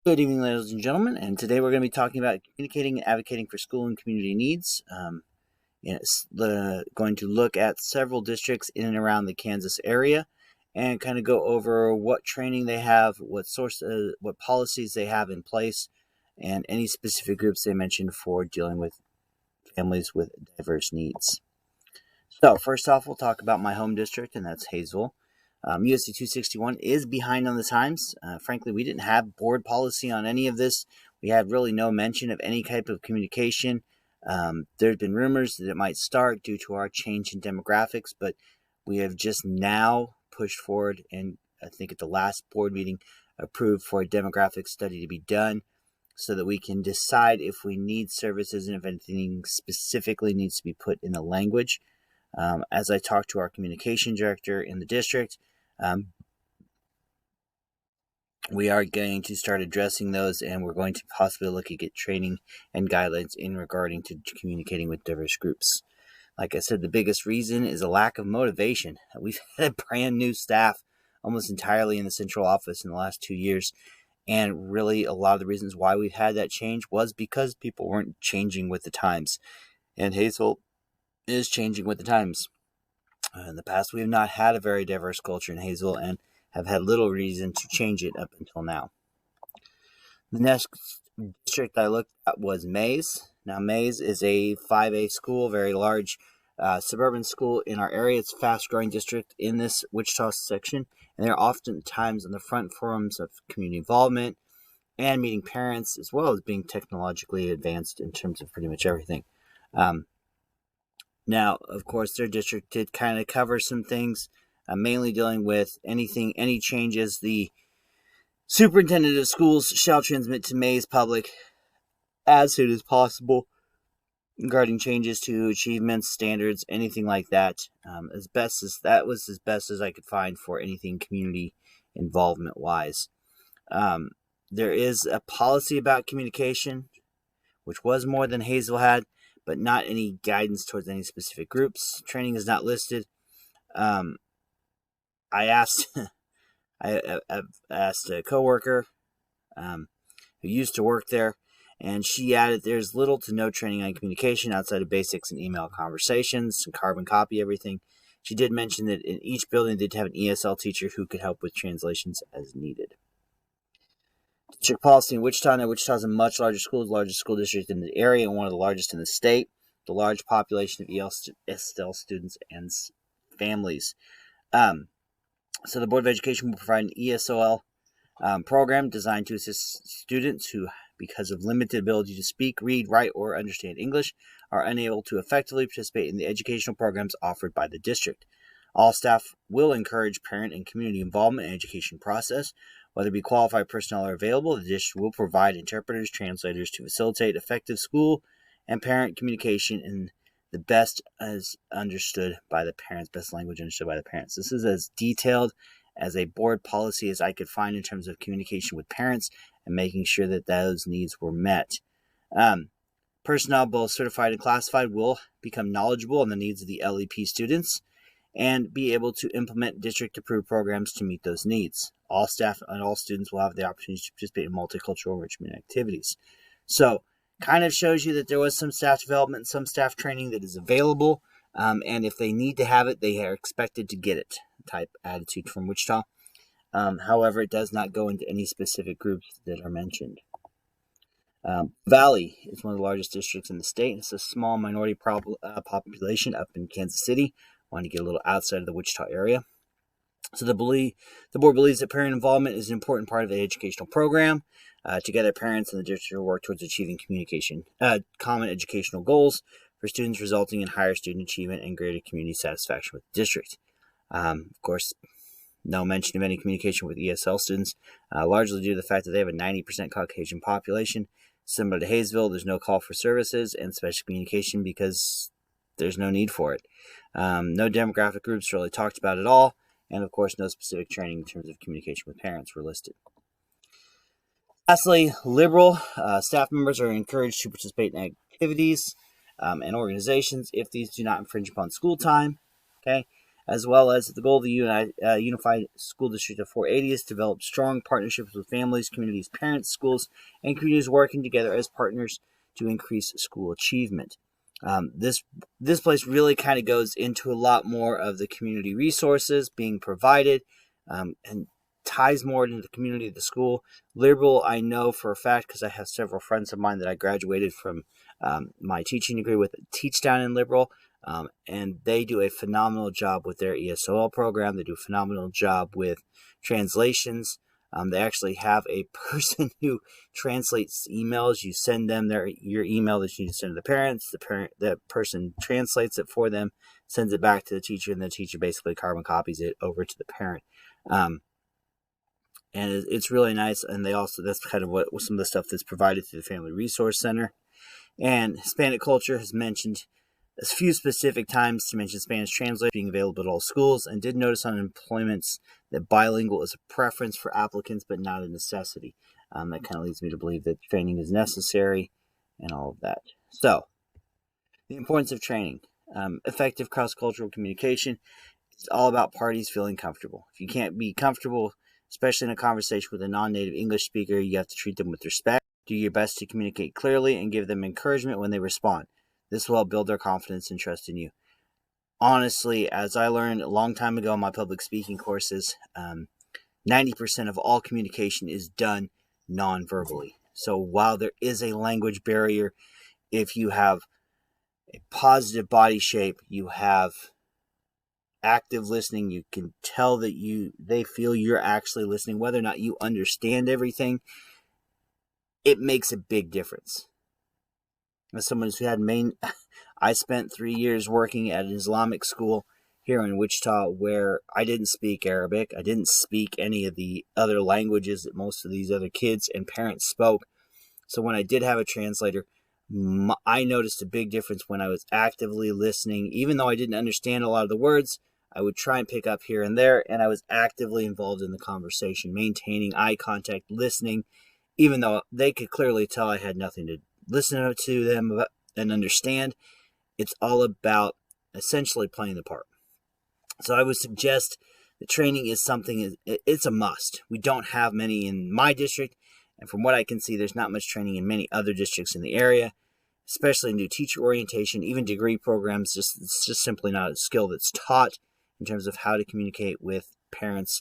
Good evening, ladies and gentlemen, and today we're going to be talking about communicating and advocating for school and community needs. It's going to look at several districts in and around the Kansas area and kind of go over what training they have, what policies they have in place, and any specific groups they mentioned for dealing with families with diverse needs. So first off, we'll talk about my home district, and that's Hayesville. USC 261 is behind on the times. Frankly, we didn't have board policy on any of this. We had really no mention of any type of communication. There's been rumors that it might start due to our change in demographics, but we have just now pushed forward, and I think at the last board meeting approved for a demographic study to be done so that we can decide if we need services and if anything specifically needs to be put in the language. As I talked to our communication director in the district, we are going to start addressing those, and we're going to possibly look at training and guidelines in regarding to communicating with diverse groups. Like I said, the biggest reason is a lack of motivation. We've had brand new staff almost entirely in the central office in the last 2 years, and really a lot of the reasons why we've had that change was because people weren't changing with the times, and Hayesville is changing with the times. In the past, we have not had a very diverse culture in Hayesville and have had little reason to change it up until now. The next district I looked at was Mays. Now, Mays is a 5A school, very large suburban school in our area. It's a fast-growing district in this Wichita section, and they're oftentimes on the front forums of community involvement and meeting parents, as well as being technologically advanced in terms of pretty much everything. Now, of course, their district did kind of cover some things, mainly dealing with any changes the superintendent of schools shall transmit to Mays Public as soon as possible regarding changes to achievements, standards, anything like that. That was as best as I could find for anything community involvement wise. There is a policy about communication, which was more than Hayesville had, but not any guidance towards any specific groups. Training is not listed. I asked a coworker who used to work there, and she added there's little to no training on communication outside of basics and email conversations and carbon copy everything. She did mention that in each building they did have an ESL teacher who could help with translations as needed. District policy in Wichita. Now, Wichita is a much larger school, the largest school district in the area, and one of the largest in the state. The large population of ESL students and families. So the Board of Education will provide an ESOL program designed to assist students who, because of limited ability to speak, read, write, or understand English, are unable to effectively participate in the educational programs offered by the district. All staff will encourage parent and community involvement in the education process. Whether be qualified personnel are available, the district will provide interpreters, translators to facilitate effective school and parent communication in the best as understood by the parents, best language understood by the parents. This is as detailed as a board policy as I could find in terms of communication with parents and making sure that those needs were met. Personnel, both certified and classified, will become knowledgeable on the needs of the LEP students and be able to implement district-approved programs to meet those needs. All staff and all students will have the opportunity to participate in multicultural enrichment activities. So, kind of shows you that there was some staff development, some staff training that is available, and if they need to have it, they are expected to get it type attitude from Wichita. However, it does not go into any specific groups that are mentioned. Valley is one of the largest districts in the state. It's a small minority population up in Kansas City. Wanting to get a little outside of the Wichita area. So the board believes that parent involvement is an important part of the educational program. Together, parents and the district will work towards achieving common educational goals for students, resulting in higher student achievement and greater community satisfaction with the district. Of course, no mention of any communication with ESL students, largely due to the fact that they have a 90% Caucasian population. Similar to Hayesville, there's no call for services and special communication because there's no need for it. No demographic groups really talked about at all, and of course, no specific training in terms of communication with parents were listed. Lastly, liberal staff members are encouraged to participate in activities and organizations if these do not infringe upon school time. Okay, as well as the goal of the Unified School District of 480 is to develop strong partnerships with families, communities, parents, schools, and communities working together as partners to increase school achievement. This place really kind of goes into a lot more of the community resources being provided, and ties more into the community of the school. Liberal, I know for a fact because I have several friends of mine that I graduated from my teaching degree with, teach down in Liberal, and they do a phenomenal job with their ESOL program. They do a phenomenal job with translations. They actually have a person who translates emails. You send them your email that you need to send to the parents. That person translates it for them, sends it back to the teacher, and the teacher basically carbon copies it over to the parent. And it's really nice. And that's kind of what some of the stuff that's provided through the Family Resource Center. And Hispanic culture has mentioned a few specific times to mention Spanish translation being available at all schools, and did notice on employments that bilingual is a preference for applicants but not a necessity. That kind of leads me to believe that training is necessary and all of that. So, the importance of training. Effective cross-cultural communication is all about parties feeling comfortable. If you can't be comfortable, especially in a conversation with a non-native English speaker, you have to treat them with respect. Do your best to communicate clearly and give them encouragement when they respond. This will help build their confidence and trust in you. Honestly, as I learned a long time ago in my public speaking courses, 90% of all communication is done non-verbally. So while there is a language barrier, if you have a positive body shape, you have active listening, you can tell that they feel you're actually listening, whether or not you understand everything, it makes a big difference. As someone who's had I spent 3 years working at an Islamic school here in Wichita where I didn't speak Arabic. I didn't speak any of the other languages that most of these other kids and parents spoke. So when I did have a translator, I noticed a big difference when I was actively listening. Even though I didn't understand a lot of the words, I would try and pick up here and there, and I was actively involved in the conversation, maintaining eye contact, listening, even though they could clearly tell I had nothing to listen to them and understand. It's all about essentially playing the part. So I would suggest that training is something, it's a must. We don't have many in my district, and from what I can see, there's not much training in many other districts in the area, especially new teacher orientation, even degree programs. It's just simply not a skill that's taught in terms of how to communicate with parents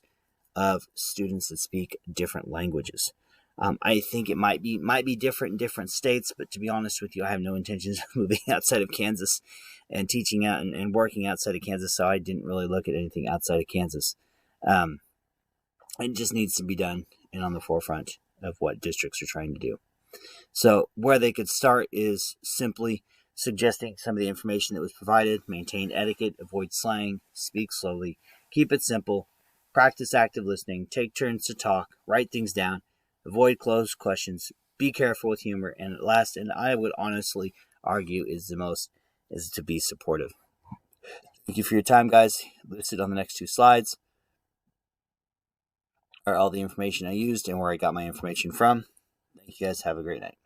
of students that speak different languages. I think it might be different in different states, but to be honest with you, I have no intentions of moving outside of Kansas and teaching out and working outside of Kansas, so I didn't really look at anything outside of Kansas. It just needs to be done and on the forefront of what districts are trying to do. So where they could start is simply suggesting some of the information that was provided, maintain etiquette, avoid slang, speak slowly, keep it simple, practice active listening, take turns to talk, write things down, avoid closed questions, be careful with humor, and at last, and I would honestly argue is to be supportive. Thank you for your time, guys. Listed on the next 2 slides are all the information I used and where I got my information from. Thank you guys. Have a great night.